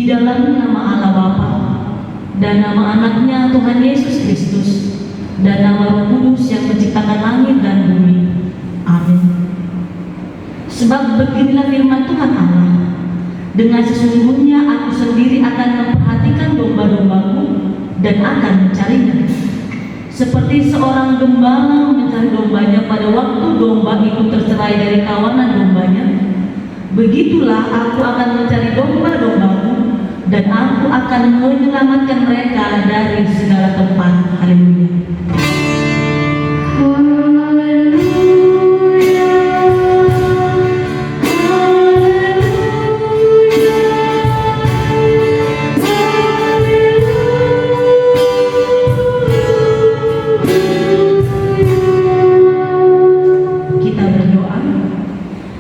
Di dalam nama Allah Bapa dan nama anaknya Tuhan Yesus Kristus dan nama Roh Kudus yang menciptakan langit dan bumi. Amin. Sebab beginilah firman Tuhan Allah, dengan sesungguhnya aku sendiri akan memperhatikan domba-dombaku dan akan mencarinya. Seperti seorang gembala mencari dombanya pada waktu domba itu tercerai dari kawanan dombanya, begitulah aku akan mencari domba-dombaku dan aku akan menyelamatkan mereka dari segala tempat. Haleluya.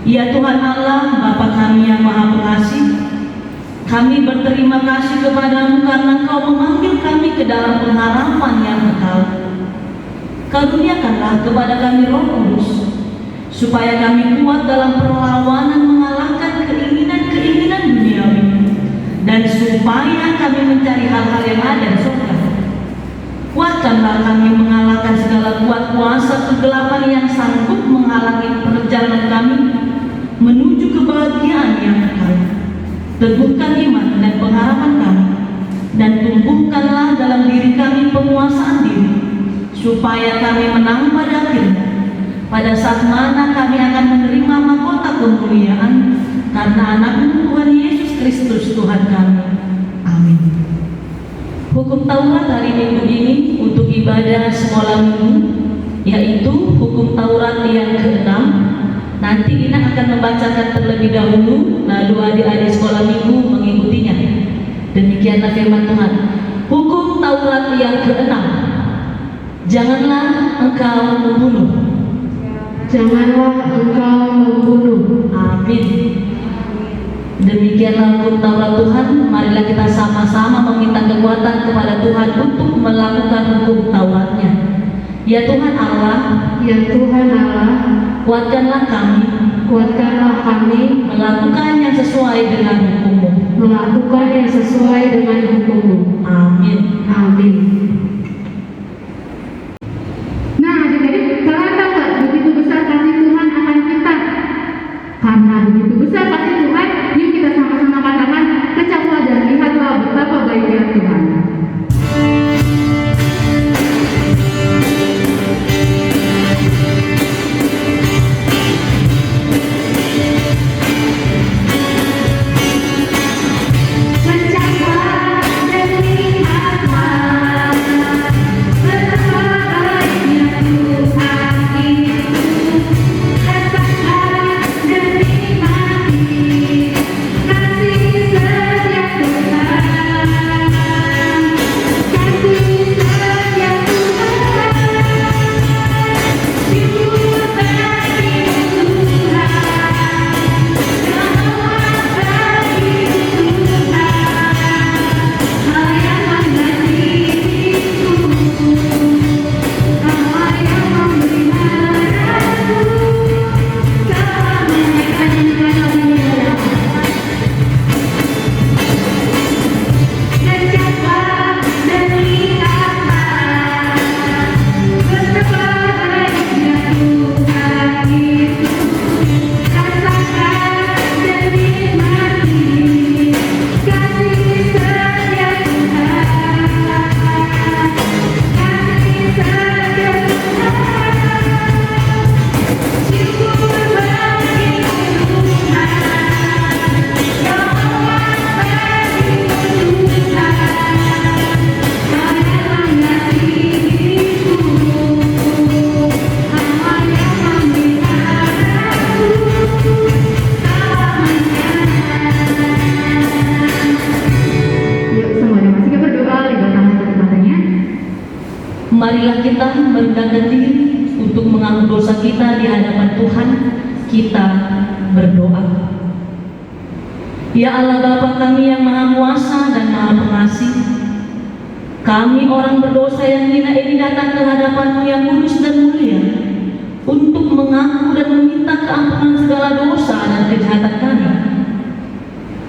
Ya Tuhan Allah, Bapa kami yang Maha Pengasih, kami berterima kasih kepadamu karena Engkau memanggil kami ke dalam pengharapan yang kekal. Karuniakanlah kepada kami Roh Kudus, supaya kami kuat dalam perlawanan mengalahkan keinginan-keinginan duniawi, dan supaya kami mencari hal-hal yang ada di surga. Kuatkanlah kami mengalahkan segala kuat kuasa kegelapan yang sanggup menghalangi perjalanan kami menuju kebahagiaan yang kekal. Teguhkan iman dan pengharapan kami, dan tumbuhkanlah dalam diri kami penguasaan diri, supaya kami menang pada akhirnya, pada saat mana kami akan menerima mahkota kemuliaan karena anak-Mu Tuhan Yesus Kristus Tuhan kami. Amin. Hukum Taurat hari Minggu ini untuk ibadah sekolah minggu, yaitu hukum Taurat yang ke-6. Nanti Ina akan membacakan terlebih dahulu, lalu adik-adik sekolah minggu mengikutinya. Demikianlah firman Tuhan. Hukum Taurat yang ke-6. Janganlah engkau membunuh. Janganlah engkau membunuh. Amin. Demikianlah hukum Taurat Tuhan. Marilah kita sama-sama meminta kekuatan kepada Tuhan untuk melakukan hukum Tauratnya. Ya Tuhan Allah, Ya Tuhan Allah, kuatkanlah kami melakukan yang sesuai dengan hukum-Mu. melakukan yang sesuai dengan hukum-Mu. Amin. Amin. Nah, adik-adik, kalian tahu nggak begitu besar kasih Tuhan akan kita? Karena begitu besar kasih Tuhan, yuk kita sama-sama katakan, kecaplah dan lihatlah betapa baiknya Tuhan. Marilah kita merendahkan diri untuk mengaku dosa kita di hadapan Tuhan. Kita berdoa. Ya Allah Bapa kami yang Maha Kuasa dan Maha Pengasih, kami orang berdosa yang hina ini datang ke hadapan-Mu yang kudus dan mulia untuk mengaku dan meminta keampunan segala dosa dan kejahatan kami.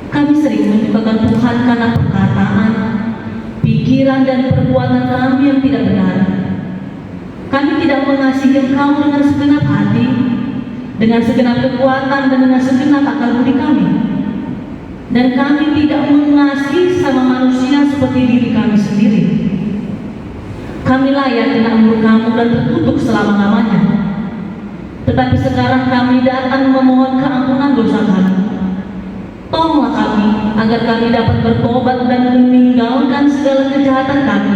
Kami sering memurkakan Tuhan karena perkataan, pikiran dan perbuatan kami yang tidak benar. Kami tidak mengasihi Engkau dengan segenap hati, dengan segenap kekuatan dan dengan segenap akal budi kami. Dan kami tidak mengasihi sama manusia seperti diri kami sendiri. Kami layak kena murka-Mu dan terkutuk selama-lamanya. Tetapi sekarang kami datang memohon keampunan dosa kami. Tolonglah kami agar kami dapat bertobat dan meninggalkan segala kejahatan kami,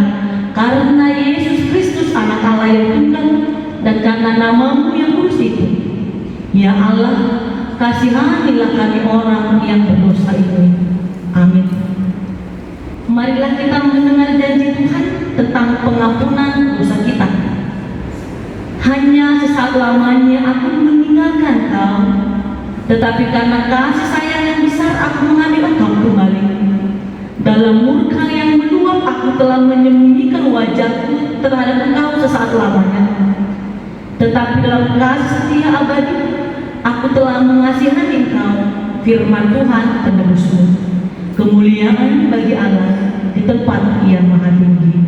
karena Yesus Kristus anak Allah yang tunggal dan karena nama-Mu yang kudus itu. Ya Allah, kasihanilah kami orang yang berdosa ini. Amin. Marilah kita mendengar janji Tuhan tentang pengampunan dosa kita. Hanya sesaat lamanya aku meninggalkan Kau, tetapi karena kasih sayang yang besar aku mengambil Engkau kembali. Dalam murka yang meluap aku telah menyembunyikan wajahku terhadap Engkau sesaat lamanya. Tetapi dalam kasih setia abadi aku telah mengasihani Engkau, firman Tuhan penebus-Mu. Kemuliaan bagi Allah di tempat Yang Maha Tinggi.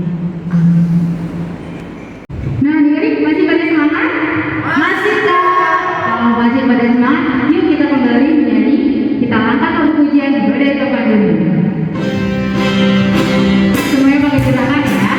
Amin. Nah, adik-adik masih pada semangat? Masih Kak. Kalau masih pada semangat, yuk kita kembali menyanyi. Kita angkat lagu pujian Badai Topan dulu. Semuanya pakai gerakan ya.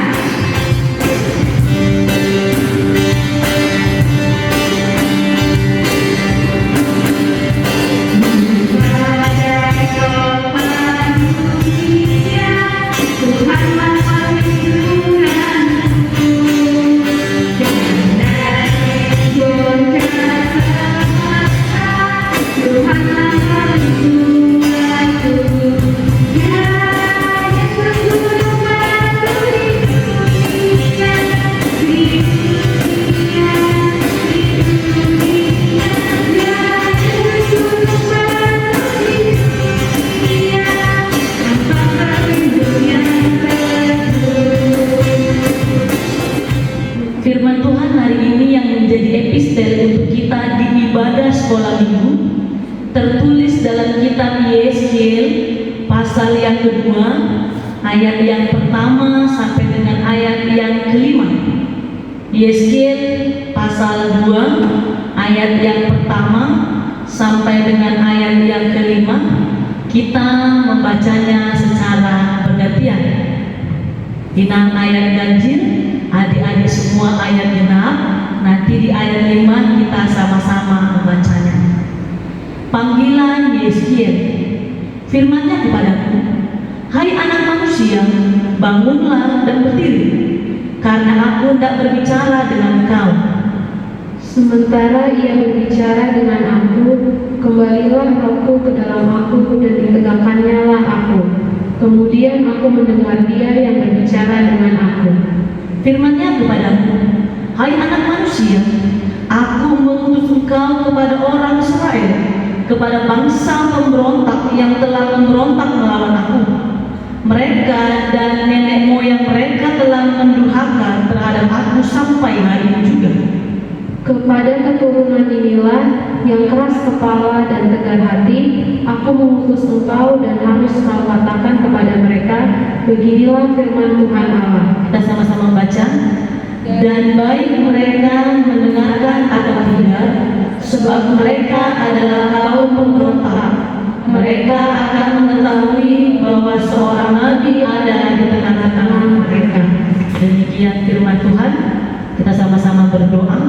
Firman Tuhan hari ini yang menjadi epistel untuk kita di ibadah sekolah minggu tertulis dalam kitab Yeskiel pasal yang kedua ayat yang pertama sampai dengan ayat yang kelima. Yeskiel pasal 2 ayat yang pertama sampai dengan ayat yang kelima. Kita membacanya secara bergantian. Inang ayat ganjil, adik-adik semua ayat genap. Nanti di ayat 5 kita sama-sama membacanya. Panggilan Yeskiel. Firman-Nya kepadaku, hai anak manusia, bangunlah dan berdiri, karena aku hendak berbicara dengan kau. Sementara ia berbicara dengan aku, kembalilah rohku ke dalam aku dan ditegakkannya lah aku. Kemudian aku mendengar dia yang berbicara dengan aku. Firman-Nya kepadaku, hai anak manusia, aku mengutus engkau kepada orang Israel, kepada bangsa pemberontak yang telah memberontak melawan aku. Mereka dan nenek moyang mereka telah mendurhaka terhadap aku sampai hari ini juga. Kepada keturunan inilah yang keras kepala dan tegar hati, aku mengutus engkau dan harus kau katakan kepada mereka, beginilah firman Tuhan Allah. Kita sama-sama baca. Dan baik mereka mendengarkan atau tidak, sebab mereka adalah kaum pemberontak. Mereka akan mengetahui bahwa seorang nabi ada di tengah-tengah mereka. Demikian firman Tuhan. Kita sama-sama berdoa.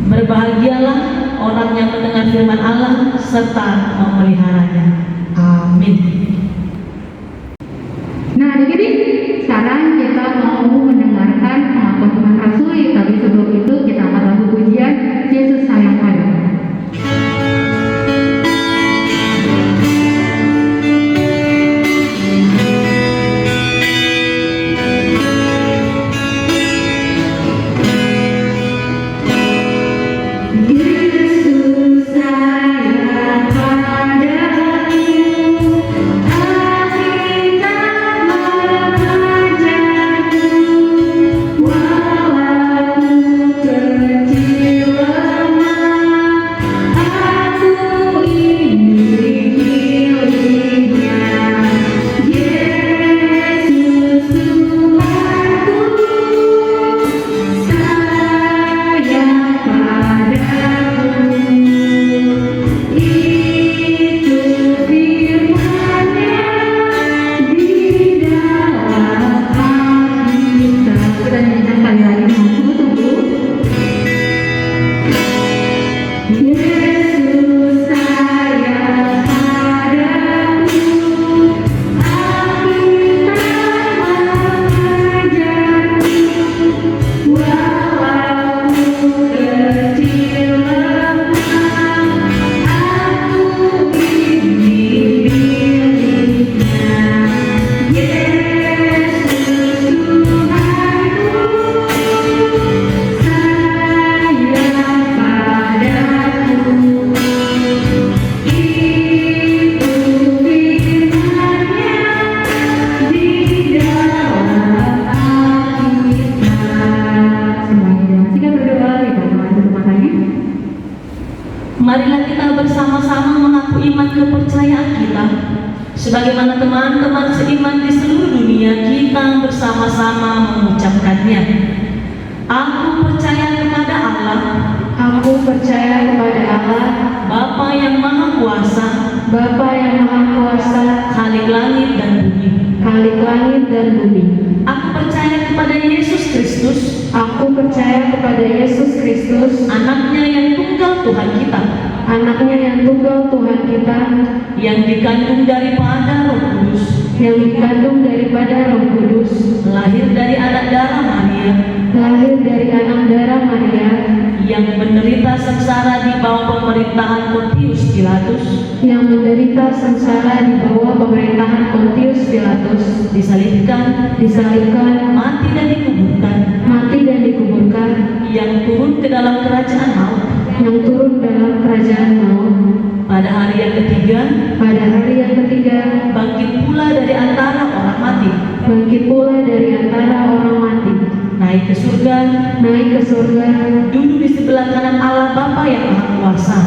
Berbahagialah orang yang mendengar firman Allah serta memeliharanya. Amin. Nah, adik-adik, sekarang kita mau mendengarkan pengakuan Tuhan Rasuli. Tapi sebelum itu kita angkat lagu pujian Yesus sayang padamu. Yesus sayang padamu, Marilah kita bersama-sama mengaku iman kepercayaan kita. Sebagaimana teman-teman seiman di seluruh dunia, kita bersama-sama mengucapkannya. Aku percaya kepada Allah, Aku percaya kepada Allah, Bapa yang Maha Kuasa, Bapa yang Maha Kuasa, Khalik langit dan bumi. Khalik langit dan bumi. Aku percaya kepada Yesus Kristus, Aku percaya kepada Yesus Kristus, anaknya yang tunggal Tuhan kita, anaknya yang tunggal Tuhan kita, yang dikandung daripada Roh Kudus, yang dikandung daripada Roh Kudus, lahir dari anak darah Maria, lahir dari anak darah Maria, yang menderita sengsara di bawah pemerintahan Pontius Pilatus, yang menderita sengsara di bawah pemerintahan Pontius Pilatus, disalibkan, mati dan dikuburkan, yang turun ke dalam kerajaan maut, yang turun dalam kerajaan maut, pada hari yang ketiga, bangkit pula dari antara orang mati, naik ke surga, duduk di sebelah kanan Allah Bapa yang Maha Kuasa.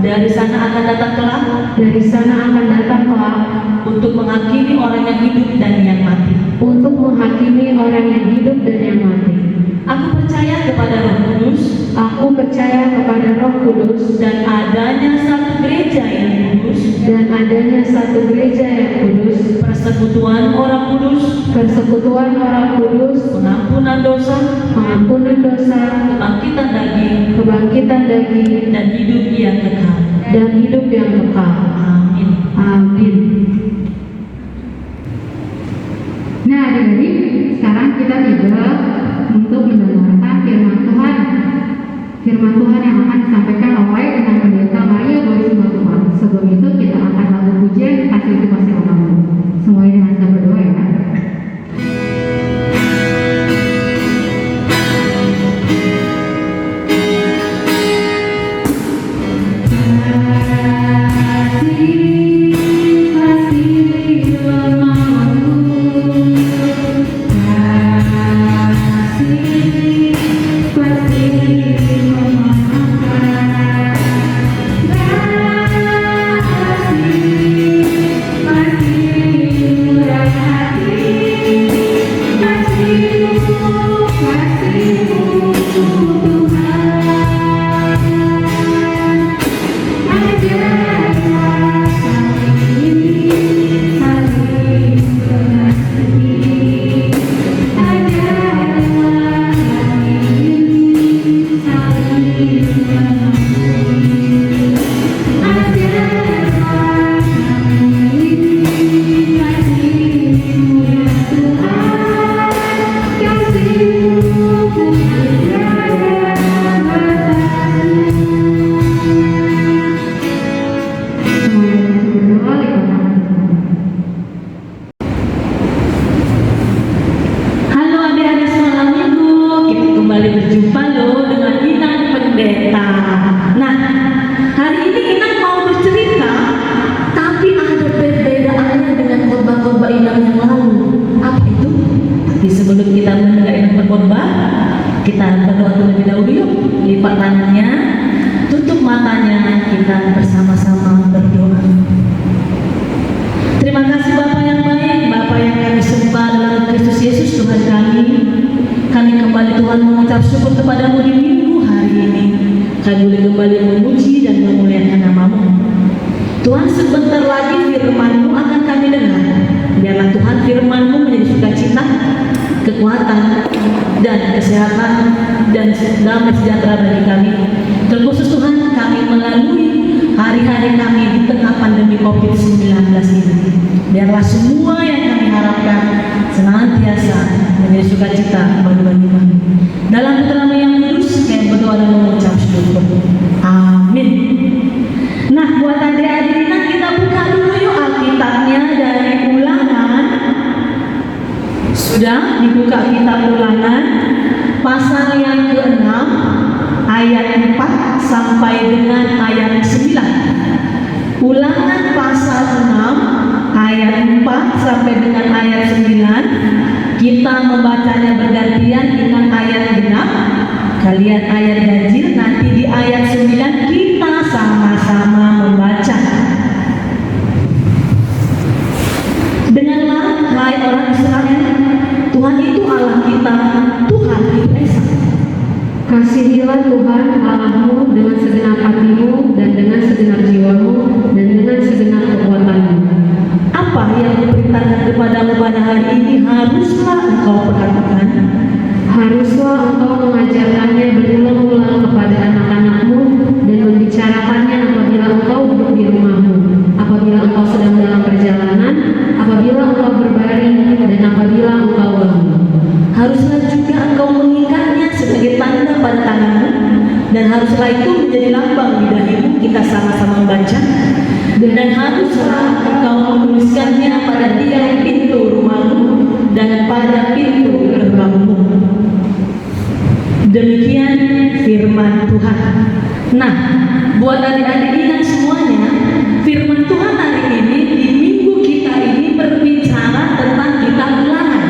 Dari sana akan datang kelak untuk menghakimi orang yang hidup dan yang mati. Aku percaya kepada Roh Kudus, Aku percaya kepada Roh Kudus dan adanya satu gereja yang kudus, dan adanya satu gereja yang kudus, persekutuan orang kudus, persekutuan orang kudus, pengampunan dosa, pengampunan dosa, kebangkitan daging, dan hidup yang kekal. Amin. Amin. Nah, adik-adik, sekarang kita tiba untuk mendengarkan firman Tuhan. Firman Tuhan yang akan disampaikan oleh dengan pendeta Maria Boy Simatupang. Sebelum itu kita akan lagu pujian kasih itu masih orang. Semuanya dengan kita berdoa ya. Dibuka kitab Ulangan pasal yang ke-6 ayat 4 sampai dengan ayat 9. Ulangan pasal 6 ayat 4 sampai dengan ayat 9. Kita membacanya bergantian dengan ayat genap. Kali lihat ayat ganjil, nanti di ayat 9 kita sama-sama membaca. Dengarlah, hai orang Israel, Tuhan itu Allah kita, Tuhan itu Esa. Kasihilah Tuhan Allahmu dengan segenap hatimu dan dengan segenap jiwamu dan dengan segenap kekuatanmu. Apa yang diperintahkan kepadamu pada hari ini haruslah engkau perhatikan. Haruslah engkau mengajarkannya berulang-ulang kepada anak-anakmu dan membicarakannya apabila engkau duduk di rumahmu, apabila engkau sedang dalam perjalanan, apabila engkau berbaring, dan apabila engkau bangun. Haruslah juga engkau mengikatnya sebagai tanda pada tanganmu, dan haruslah itu menjadi lambang di dahimu. Kita sama-sama membaca. Dan haruslah engkau menuliskannya pada tiang pintu rumahmu dan pada pintu gerbangmu. Demikian firman Tuhan. Nah, buat adik-adik ingat semuanya, firman Tuhan hari ini di minggu kita ini berbicara tentang kitab Ulangan.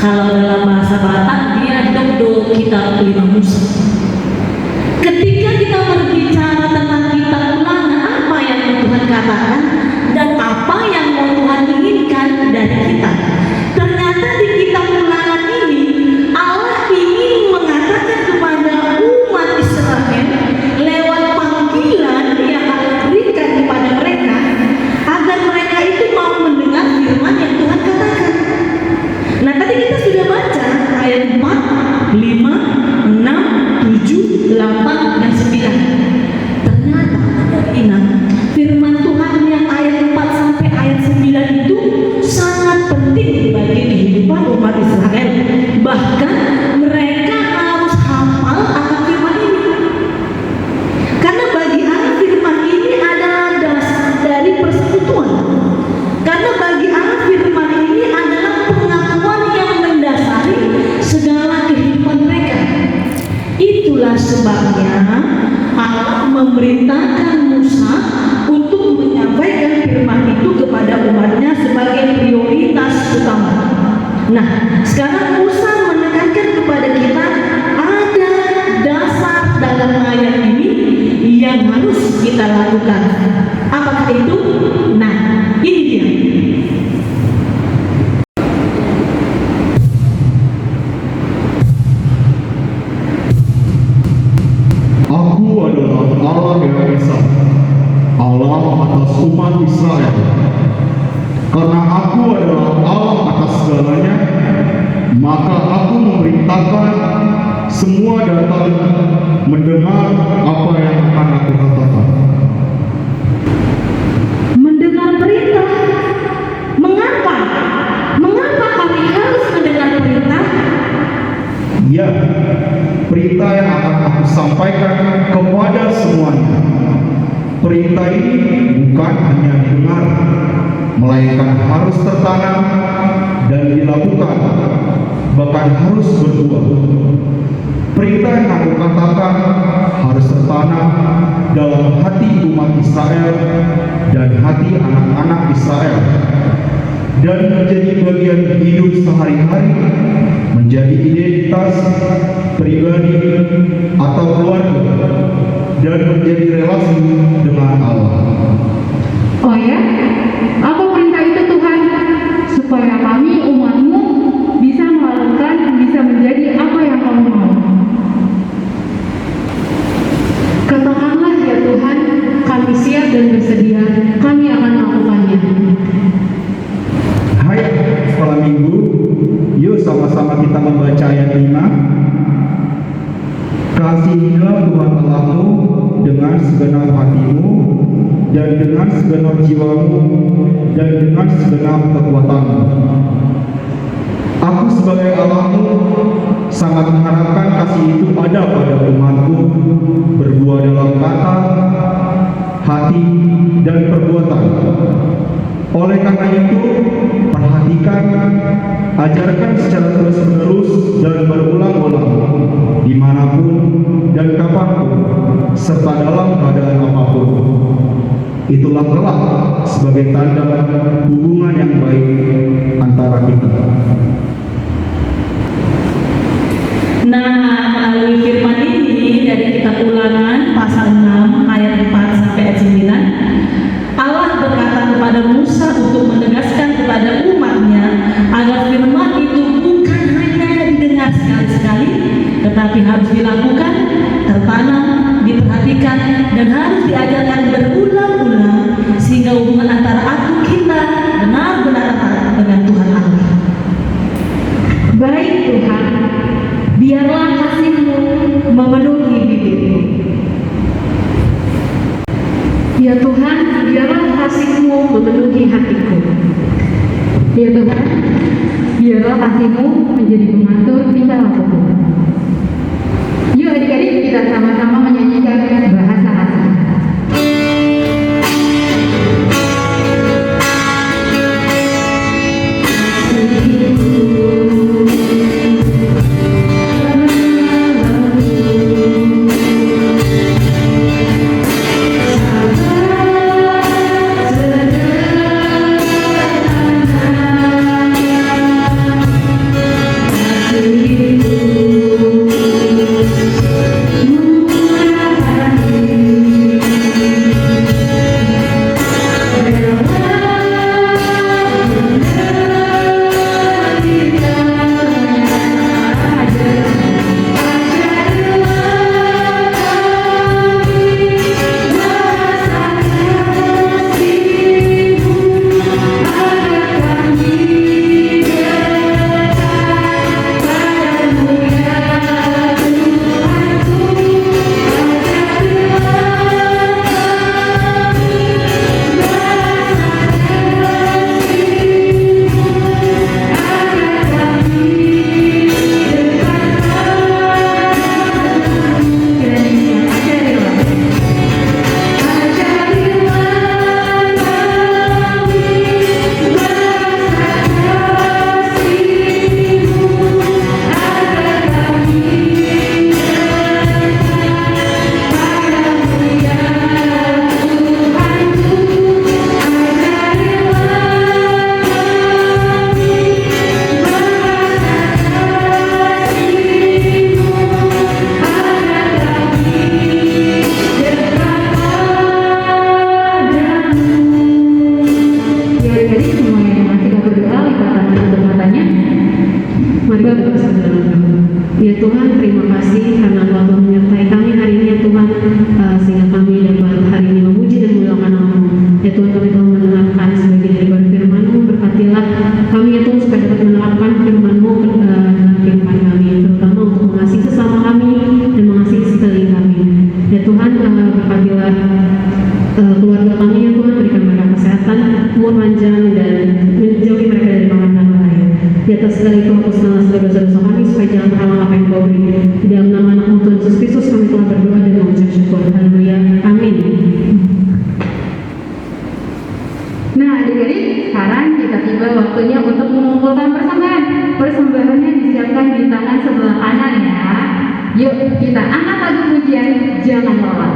Kalau dalam bahasa Batak dia dogdo kitab 5 Musa. Ketika kita berbicara tentang kitab Ulangan, apa yang Tuhan katakan dan apa yang mau Tuhan inginkan dari kita? Ternyata di kitab Ulangan ini Allah ingin mengatakan kepada umat Israel lewat panggilan yang Allah berikan kepada mereka agar mereka itu mau mendengar firman yang Tuhan katakan. Nah, tadi kita sudah baca ayat 4, 5, 6, 7, 8, dan 9. Ternyata ingat firman Tuhan yang ayat 4 sampai ayat 9 itu sangat penting bagi kehidupan umat Israel. Bahkan mereka harus hafal akan firman ini. Karena bagi Allah firman ini adalah dasar dari persekutuan. Karena bagi Allah firman ini adalah pengakuan yang mendasari segala kehidupan mereka. Itulah sebabnya Allah memerintahkan Musa untuk menyampaikan firman itu kepada umatnya sebagai prioritas utama. Nah, sekarang Musa menekankan kepada kita ada dasar dalam ayat ini yang harus kita lakukan. Apakah itu? Nah, ini dia. Aku adalah Allah yang Esa, Allah atas umat Israel. Karena aku adalah Allah atas segalanya, maka aku memerintahkan semua datang mendengar apa yang akan aku katakan. Mendengar perintah. Mengapa? Mengapa kami harus mendengar perintah? Ya, perintah yang akan aku sampaikan kepada semuanya. Perintah ini bukan hanya didengar, melainkan harus tertanam dan dilakukan, bahkan harus berbuah. Perintah yang aku katakan harus tertanam dalam hati umat Israel dan hati anak-anak Israel, dan menjadi bagian hidup sehari-hari, menjadi identitas pribadi atau keluarga, dan menjadi relasi dengan Allah. Oh ya, apa perintah itu Tuhan? Supaya kami umatmu bisa melakukan, bisa menjadi apa yang kamu mau. Katakanlah ya Tuhan, kami siap dan bersedia, kami akan melakukannya. Hai sekolah minggu, yuk sama-sama kita membaca ayat 5. Kasihilah Tuhan Allahmu dengan segenap hatimu dan dengan segenap jiwamu dan dengan segenap kekuatanmu. Aku sebagai Allahmu sangat mengharapkan kasih itu ada pada umatku, berbuah dalam kata, hati, dan perbuatan. Oleh karena itu, perhatikan, ajarkan secara terus-menerus dan berulang-ulang, dimanapun dan kapanpun, serta dalam keadaan apapun. Itulah kelak sebagai tanda hubungan yang baik antara kita. Nah, melalui firman ini tetapi harus dilakukan, tertanam, diperhatikan, dan harus diajarkan berulang-ulang sehingga hubungan antara aku kita benar-benar erat dengan Tuhan Allah. Baik Tuhan, biarlah kasih-Mu memenuhi bibirku. Ya Tuhan, biarlah kasih-Mu memenuhi hatiku. Ya Tuhan, biarlah kasih-Mu menjadi pengatur tingkah lakuku. Yuk adik-adik, kita sama-sama menyanyikan bahasa asing. Ya Tuhan, terima kasih karena Engkau telah menyertai kami hari ini ya Tuhan, sehingga kami dapat hari ini memuji dan memuliakan nama-Mu. Ya Tuhan, kami telah mendengarkan sebagian daripada firman-Mu, berkatilah kami ya Tuhan supaya dapat menerapkan firman-Mu dalam kehidupan kami, terutama untuk mengasihi sesama kami dan mengasihi sekeliling kami. Ya Tuhan, berkatilah keluarga kami ya Tuhan, berikan mereka kesehatan, umur panjang dan menjauhi mereka dari malapetaka bahaya. Di atas segala itu hapuskanlah segala dosa-dosa kami supaya jangan terhalang apa yang Kau beri. Di dalam nama anak-Mu Tuhan Yesus Kristus kami telah berdoa dan mengucap syukur. Haleluya. Amin. Nah adik-adik, sekarang kita tiba waktunya untuk mengumpulkan persembahan. Persembahannya disiapkan di tangan sebelah kanan ya. Yuk kita angkat lagu pujian Jangan Lelah.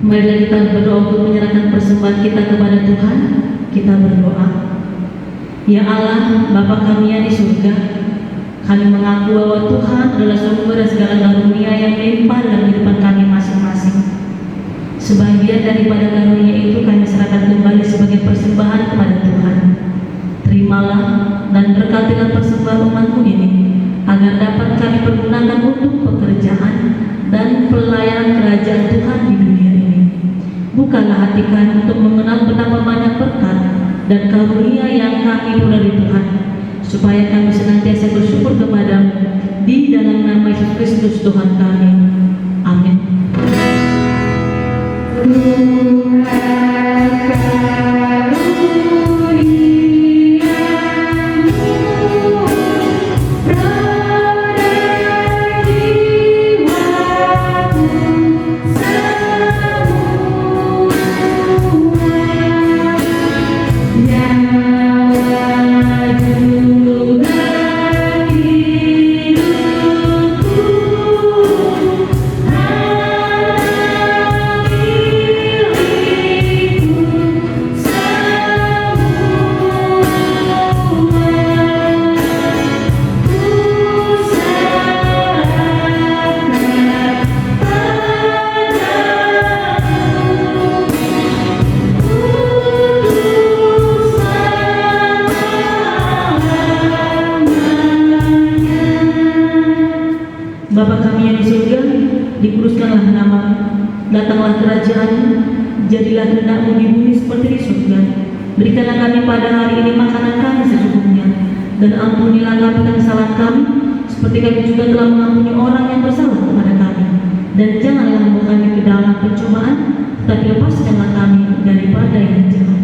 Marilah kita berdoa untuk menyerahkan persembahan kita kepada Tuhan. kita berdoa. Ya Allah, Bapa kami yang di surga, kami mengaku bahwa Tuhan adalah sumber segala karunia yang melimpah dalam kehidupan kami masing-masing. Sebagian daripada karunia itu kami serahkan kembali sebagai persembahan kepada Tuhan. Terimalah dan berkatilah persembahan umatmu ini, agar dapat kami pergunakan untuk pekerjaan dan pelayanan kerajaan Tuhan di dunia ini. Bukalah hati kami untuk mengenal betapa banyak berkat dan karunia yang kami peroleh dari Tuhan, supaya kami senantiasa bersyukur kepadamu di dalam nama Yesus Kristus Tuhan kami. Amin. Bapa kami yang di surga, dikuduskanlah namamu, datanglah kerajaanmu, jadilah kehendak-mu di bumi seperti di surga. Berikanlah kami pada hari ini makanan kami secukupnya, dan ampunilah kami kesalahan kami, seperti kami juga telah mengampuni orang yang bersalah kepada kami. Dan janganlah membawa kami ke dalam pencobaan, tetapi lepaskanlah kami daripada yang jahat.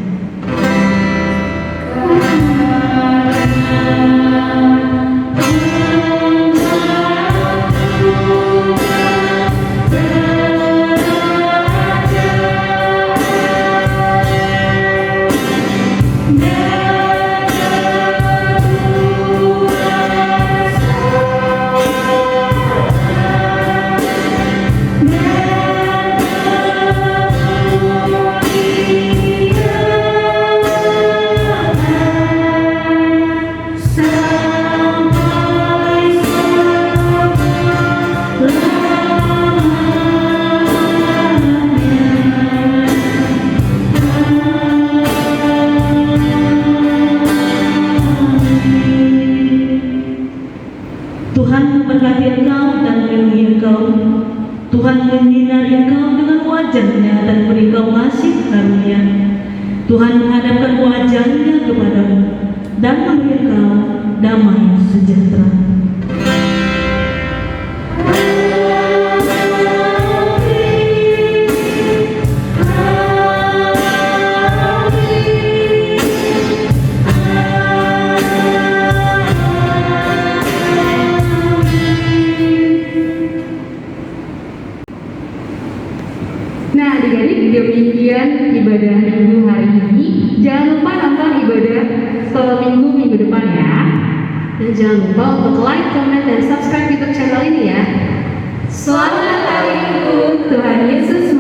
Tuhan memberkati engkau dan melindungi engkau. Tuhan menyinari engkau dengan wajah-Nya dan beri engkau kasih karunia. Tuhan menghadapkan wajah-Nya kepadamu dan memberi engkau damai sejahtera. Nah, adik-adik, demikian ibadah minggu hari ini. Jangan lupa nonton ibadah sekolah minggu depan ya. Dan jangan lupa untuk like, comment, dan subscribe YouTube channel ini ya. Selamat hari Minggu, Tuhan Yesus